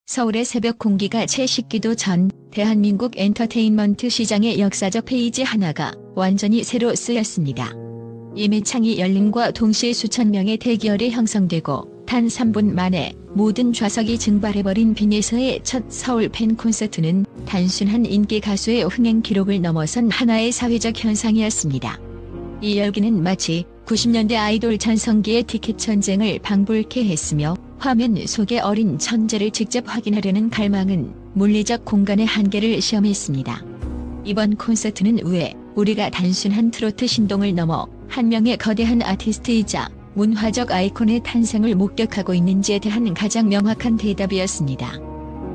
서울의 새벽 공기가 채 식기도 전 대한민국 엔터테인먼트 시장의 역사적 페이지 하나가 완전히 새로 쓰였습니다. 예매창이 열림과 동시에 수천 명의 대기열이 형성되고 단 3분 만에 모든 좌석이 증발해버린 빈에서의 첫 서울 팬 콘서트는 단순한 인기 가수의 흥행 기록을 넘어선 하나의 사회적 현상이었습니다. 이 열기는 마치 90년대 아이돌 전성기의 티켓 전쟁을 방불케 했으며 화면 속의 어린 천재를 직접 확인하려는 갈망은 물리적 공간의 한계를 시험했습니다. 이번 콘서트는 왜 우리가 단순한 트로트 신동을 넘어 한 명의 거대한 아티스트이자 문화적 아이콘의 탄생을 목격하고 있는지에 대한 가장 명확한 대답이었습니다.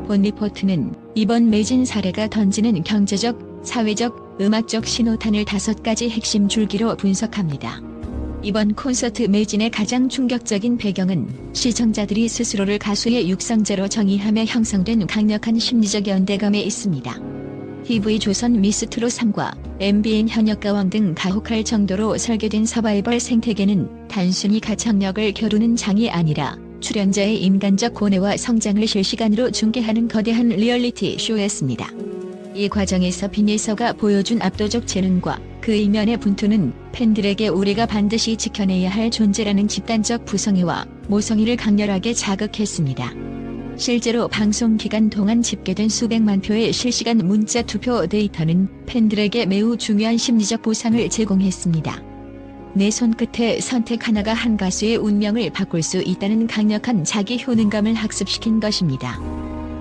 본 리포트는 이번 매진 사례가 던지는 경제적, 사회적, 음악적 신호탄을 5가지 핵심 줄기로 분석합니다. 이번 콘서트 매진의 가장 충격적인 배경은 시청자들이 스스로를 가수의 육성자로 정의하며 형성된 강력한 심리적 연대감에 있습니다. TV조선 미스트롯 3과 MBN 현역가왕 등 가혹할 정도로 설계된 서바이벌 생태계는 단순히 가창력을 겨루는 장이 아니라 출연자의 인간적 고뇌와 성장을 실시간으로 중계하는 거대한 리얼리티 쇼였습니다. 이 과정에서 빈에서가 보여준 압도적 재능과 그 이면의 분투는 팬들에게 우리가 반드시 지켜내야 할 존재라는 집단적 부성애와 모성애를 강렬하게 자극했습니다. 실제로 방송 기간 동안 집계된 수백만 표의 실시간 문자 투표 데이터는 팬들에게 매우 중요한 심리적 보상을 제공했습니다. 내 손끝에 선택 하나가 한 가수의 운명을 바꿀 수 있다는 강력한 자기 효능감을 학습시킨 것입니다.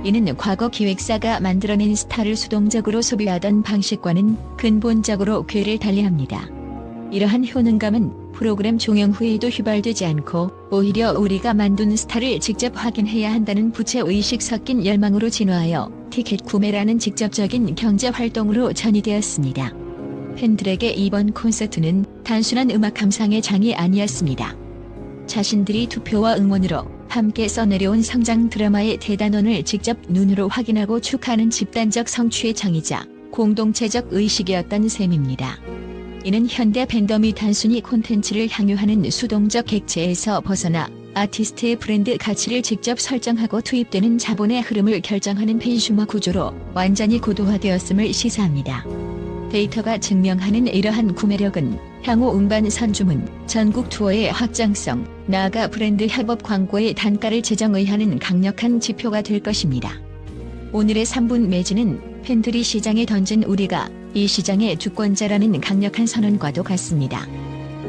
이는 과거 기획사가 만들어낸 스타를 수동적으로 소비하던 방식과는 근본적으로 궤를 달리합니다. 이러한 효능감은 프로그램 종영 후에도 휘발되지 않고 오히려 우리가 만든 스타를 직접 확인해야 한다는 부채의식 섞인 열망으로 진화하여 티켓 구매라는 직접적인 경제활동으로 전이되었습니다. 팬들에게 이번 콘서트는 단순한 음악 감상의 장이 아니었습니다. 자신들이 투표와 응원으로 함께 써내려온 성장 드라마의 대단원을 직접 눈으로 확인하고 축하하는 집단적 성취의 장이자 공동체적 의식이었던 셈입니다. 이는 현대 팬덤이 단순히 콘텐츠를 향유하는 수동적 객체에서 벗어나 아티스트의 브랜드 가치를 직접 설정하고 투입되는 자본의 흐름을 결정하는 팬슈머 구조로 완전히 고도화되었음을 시사합니다. 데이터가 증명하는 이러한 구매력은 향후 음반 선주문, 전국 투어의 확장성, 나아가 브랜드 협업 광고의 단가를 재정의하는 강력한 지표가 될 것입니다. 오늘의 3분 매진은 팬들이 시장에 던진 우리가 이 시장의 주권자라는 강력한 선언과도 같습니다.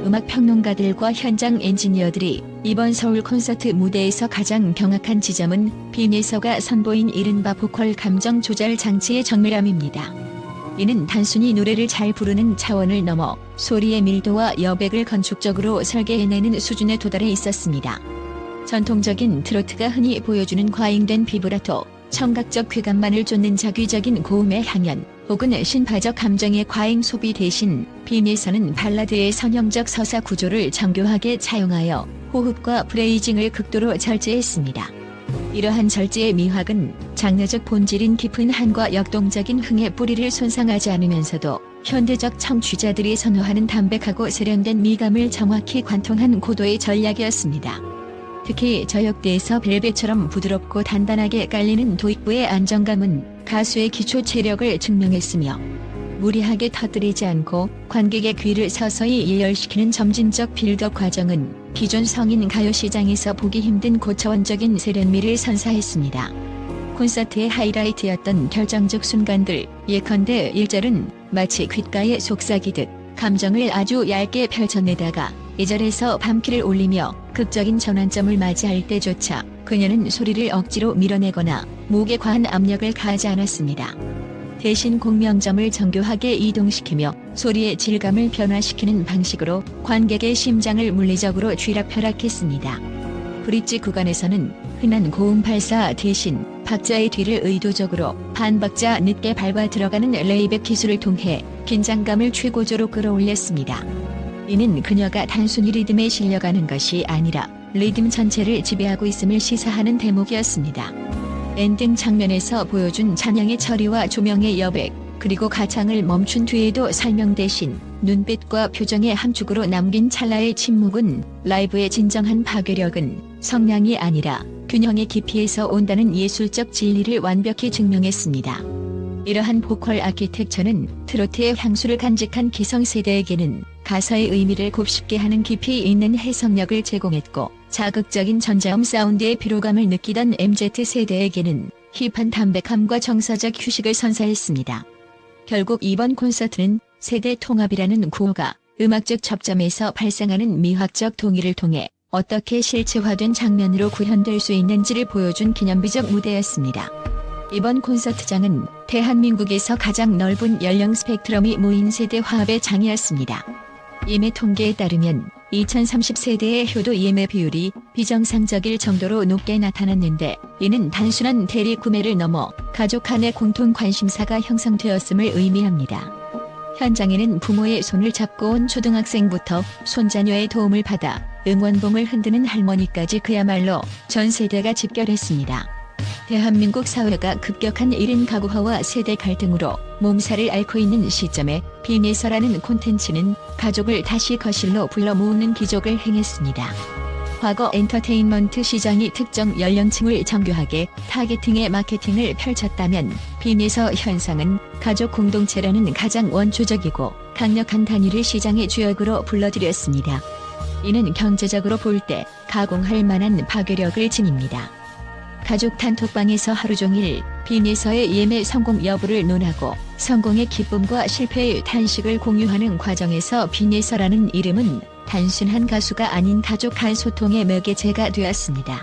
음악 평론가들과 현장 엔지니어들이 이번 서울 콘서트 무대에서 가장 경악한 지점은 빈에서가 선보인 이른바 보컬 감정 조절 장치의 정밀함입니다. 이는 단순히 노래를 잘 부르는 차원을 넘어 소리의 밀도와 여백을 건축적으로 설계해내는 수준에 도달해 있었습니다. 전통적인 트로트가 흔히 보여주는 과잉된 비브라토, 청각적 쾌감만을 쫓는 자기적인 고음의 향연, 혹은 신파적 감정의 과잉 소비 대신 빈에서는 발라드의 선형적 서사 구조를 정교하게 차용하여 호흡과 브레이징을 극도로 절제했습니다. 이러한 절제의 미학은 장르적 본질인 깊은 한과 역동적인 흥의 뿌리를 손상하지 않으면서도 현대적 청취자들이 선호하는 담백하고 세련된 미감을 정확히 관통한 고도의 전략이었습니다. 특히 저역대에서 벨벳처럼 부드럽고 단단하게 깔리는 도입부의 안정감은 가수의 기초 체력을 증명했으며 무리하게 터뜨리지 않고 관객의 귀를 서서히 예열시키는 점진적 빌드업 과정은 기존 성인 가요 시장에서 보기 힘든 고차원적인 세련미를 선사했습니다. 콘서트의 하이라이트였던 결정적 순간들, 예컨대 1절은 마치 귓가에 속삭이듯 감정을 아주 얇게 펼쳐내다가 2절에서 밤키를 올리며 극적인 전환점을 맞이할 때조차 그녀는 소리를 억지로 밀어내거나 목에 과한 압력을 가하지 않았습니다. 대신 공명점을 정교하게 이동시키며 소리의 질감을 변화시키는 방식으로 관객의 심장을 물리적으로 쥐락펴락했습니다. 브릿지 구간에서는 흔한 고음 발사 대신 박자의 뒤를 의도적으로 반 박자 늦게 밟아 들어가는 레이백 기술을 통해 긴장감을 최고조로 끌어올렸습니다. 이는 그녀가 단순히 리듬에 실려가는 것이 아니라 리듬 전체를 지배하고 있음을 시사하는 대목이었습니다. 엔딩 장면에서 보여준 찬양의 처리와 조명의 여백, 그리고 가창을 멈춘 뒤에도 설명 대신 눈빛과 표정의 함축으로 남긴 찰나의 침묵은 라이브의 진정한 파괴력은 성량이 아니라 균형의 깊이에서 온다는 예술적 진리를 완벽히 증명했습니다. 이러한 보컬 아키텍처는 트로트의 향수를 간직한 기성세대에게는 가사의 의미를 곱씹게 하는 깊이 있는 해석력을 제공했고, 자극적인 전자음 사운드의 피로감을 느끼던 MZ세대에게는 힙한 담백함과 정서적 휴식을 선사했습니다. 결국 이번 콘서트는 세대 통합이라는 구호가 음악적 접점에서 발생하는 미학적 동의를 통해 어떻게 실체화된 장면으로 구현될 수 있는지를 보여준 기념비적 무대였습니다. 이번 콘서트장은 대한민국에서 가장 넓은 연령 스펙트럼이 모인 세대 화합의 장이었습니다. 예매 통계에 따르면 2030세대의 효도 예매 비율이 비정상적일 정도로 높게 나타났는데, 이는 단순한 대리 구매를 넘어 가족 간의 공통 관심사가 형성되었음을 의미합니다. 현장에는 부모의 손을 잡고 온 초등학생부터 손자녀의 도움을 받아 응원봉을 흔드는 할머니까지 그야말로 전 세대가 집결했습니다. 대한민국 사회가 급격한 1인 가구화와 세대 갈등으로 몸살을 앓고 있는 시점에 빈예서라는 콘텐츠는 가족을 다시 거실로 불러 모으는 기적을 행했습니다. 과거 엔터테인먼트 시장이 특정 연령층을 정교하게 타겟팅해 마케팅을 펼쳤다면, 빈예서 현상은 가족 공동체라는 가장 원초적이고 강력한 단위를 시장의 주역으로 불러들였습니다. 이는 경제적으로 볼 때 가공할 만한 파괴력을 지닙니다. 가족 단톡방에서 하루 종일 빈예서의 예매 성공 여부를 논하고 성공의 기쁨과 실패의 탄식을 공유하는 과정에서 빈예서라는 이름은 단순한 가수가 아닌 가족 간 소통의 매개체가 되었습니다.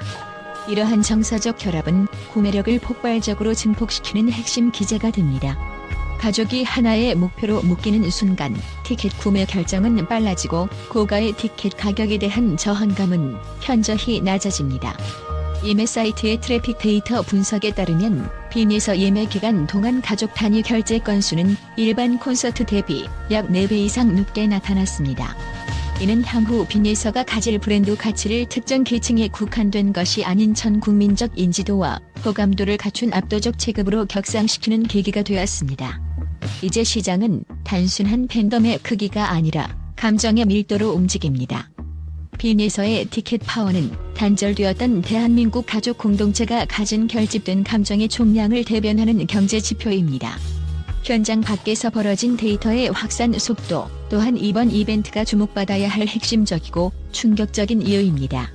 이러한 정서적 결합은 구매력을 폭발적으로 증폭시키는 핵심 기제가 됩니다. 가족이 하나의 목표로 묶이는 순간 티켓 구매 결정은 빨라지고 고가의 티켓 가격에 대한 저항감은 현저히 낮아집니다. 예매 사이트의 트래픽 데이터 분석에 따르면 빈예서 예매 기간 동안 가족 단위 결제 건수는 일반 콘서트 대비 약 4배 이상 높게 나타났습니다. 이는 향후 빈예서가 가질 브랜드 가치를 특정 계층에 국한된 것이 아닌 전 국민적 인지도와 호감도를 갖춘 압도적 체급으로 격상시키는 계기가 되었습니다. 이제 시장은 단순한 팬덤의 크기가 아니라 감정의 밀도로 움직입니다. 빈예서의 티켓 파워는 단절되었던 대한민국 가족 공동체가 가진 결집된 감정의 총량을 대변하는 경제 지표입니다. 현장 밖에서 벌어진 데이터의 확산 속도 또한 이번 이벤트가 주목받아야 할 핵심적이고 충격적인 이유입니다.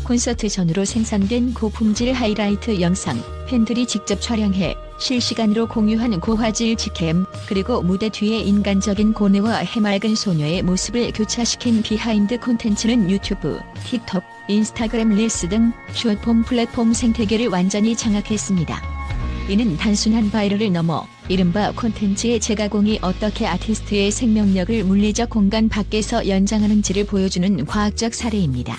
콘서트 전후로 생산된 고품질 하이라이트 영상, 팬들이 직접 촬영해 실시간으로 공유한 고화질 직캠, 그리고 무대 뒤의 인간적인 고뇌와 해맑은 소녀의 모습을 교차시킨 비하인드 콘텐츠는 유튜브, 틱톡, 인스타그램 릴스 등 숏폼 플랫폼 생태계를 완전히 장악했습니다. 이는 단순한 바이럴을 넘어 이른바 콘텐츠의 재가공이 어떻게 아티스트의 생명력을 물리적 공간 밖에서 연장하는지를 보여주는 과학적 사례입니다.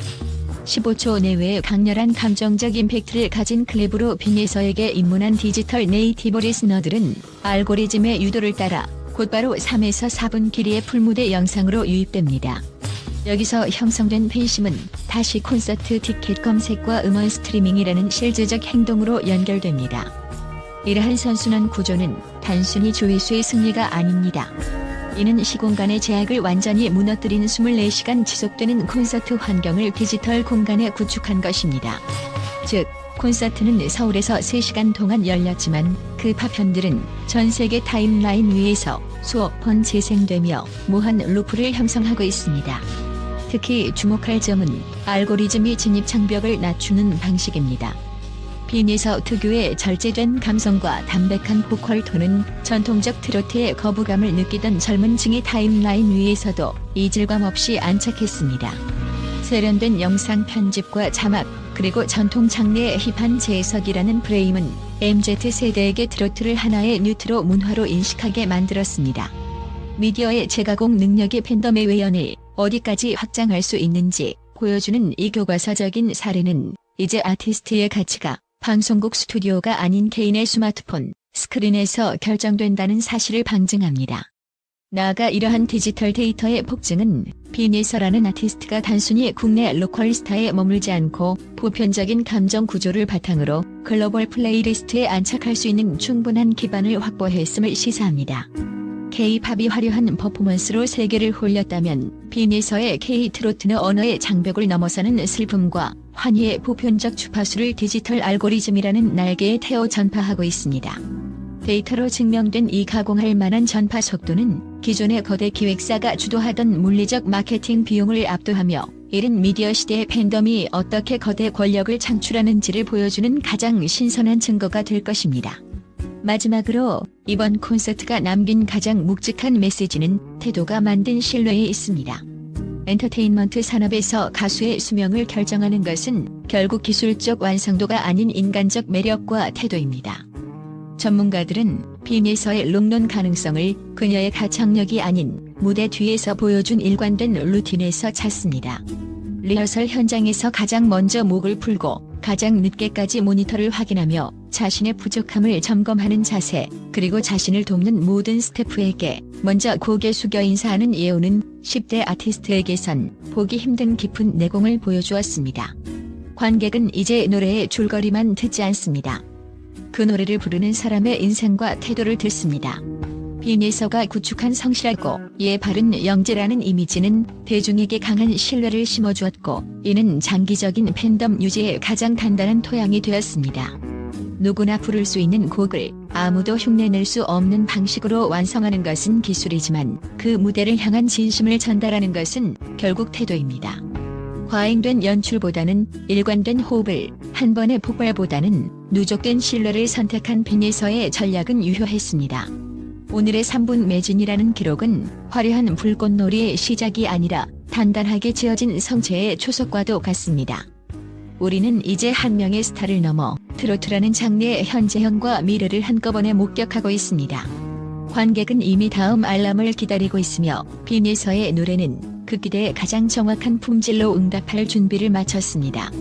15초 내외의 강렬한 감정적 임팩트를 가진 클립으로 빈예서에게 입문한 디지털 네이티브 리스너들은 알고리즘의 유도를 따라 곧바로 3에서 4분 길이의 풀무대 영상으로 유입됩니다. 여기서 형성된 팬심은 다시 콘서트 티켓 검색과 음원 스트리밍이라는 실제적 행동으로 연결됩니다. 이러한 선순환 구조는 단순히 조회수의 승리가 아닙니다. 이는 시공간의 제약을 완전히 무너뜨린 24시간 지속되는 콘서트 환경을 디지털 공간에 구축한 것입니다. 즉, 콘서트는 서울에서 3시간 동안 열렸지만 그 파편들은 전 세계 타임라인 위에서 수억 번 재생되며 무한 루프를 형성하고 있습니다. 특히 주목할 점은 알고리즘이 진입 장벽을 낮추는 방식입니다. 빈예서 특유의 절제된 감성과 담백한 보컬 톤은 전통적 트로트의 거부감을 느끼던 젊은 층의 타임라인 위에서도 이질감 없이 안착했습니다. 세련된 영상 편집과 자막, 그리고 전통 장르의 힙한 재해석이라는 프레임은 MZ세대에게 트로트를 하나의 뉴트로 문화로 인식하게 만들었습니다. 미디어의 재가공 능력이 팬덤의 외연을 어디까지 확장할 수 있는지 보여주는 이 교과서적인 사례는 이제 아티스트의 가치가 방송국 스튜디오가 아닌 개인의 스마트폰, 스크린에서 결정된다는 사실을 방증합니다. 나아가 이러한 디지털 데이터의 폭증은 빈예서라는 아티스트가 단순히 국내 로컬 스타에 머물지 않고 보편적인 감정 구조를 바탕으로 글로벌 플레이리스트에 안착할 수 있는 충분한 기반을 확보했음을 시사합니다. K-팝이 화려한 퍼포먼스로 세계를 홀렸다면 빈에서의 K-트로트는 언어의 장벽을 넘어서는 슬픔과 환희의 보편적 주파수를 디지털 알고리즘이라는 날개에 태워 전파하고 있습니다. 데이터로 증명된 이 가공할 만한 전파 속도는 기존의 거대 기획사가 주도하던 물리적 마케팅 비용을 압도하며 이른 미디어 시대의 팬덤이 어떻게 거대 권력을 창출하는지를 보여주는 가장 신선한 증거가 될 것입니다. 마지막으로 이번 콘서트가 남긴 가장 묵직한 메시지는 태도가 만든 신뢰에 있습니다. 엔터테인먼트 산업에서 가수의 수명을 결정하는 것은 결국 기술적 완성도가 아닌 인간적 매력과 태도입니다. 전문가들은 빈에서의 롱런 가능성을 그녀의 가창력이 아닌 무대 뒤에서 보여준 일관된 루틴에서 찾습니다. 리허설 현장에서 가장 먼저 목을 풀고 가장 늦게까지 모니터를 확인하며 자신의 부족함을 점검하는 자세, 그리고 자신을 돕는 모든 스태프에게 먼저 고개 숙여 인사하는 예우는 10대 아티스트에게선 보기 힘든 깊은 내공을 보여주었습니다. 관객은 이제 노래의 줄거리만 듣지 않습니다. 그 노래를 부르는 사람의 인생과 태도를 듣습니다. 빈에서가 구축한 성실하고 예 바른 영재라는 이미지는 대중에게 강한 신뢰를 심어주었고, 이는 장기적인 팬덤 유지의 가장 단단한 토양이 되었습니다. 누구나 부를 수 있는 곡을 아무도 흉내낼 수 없는 방식으로 완성하는 것은 기술이지만 그 무대를 향한 진심을 전달하는 것은 결국 태도입니다. 과잉된 연출보다는 일관된 호흡을, 한 번의 폭발보다는 누적된 신뢰를 선택한 빈에서의 전략은 유효했습니다. 오늘의 3분 매진이라는 기록은 화려한 불꽃놀이의 시작이 아니라 단단하게 지어진 성체의 초석과도 같습니다. 우리는 이제 한 명의 스타를 넘어 트로트라는 장르의 현재형과 미래를 한꺼번에 목격하고 있습니다. 관객은 이미 다음 알람을 기다리고 있으며 빈에서의 노래는 그 기대에 가장 정확한 품질로 응답할 준비를 마쳤습니다.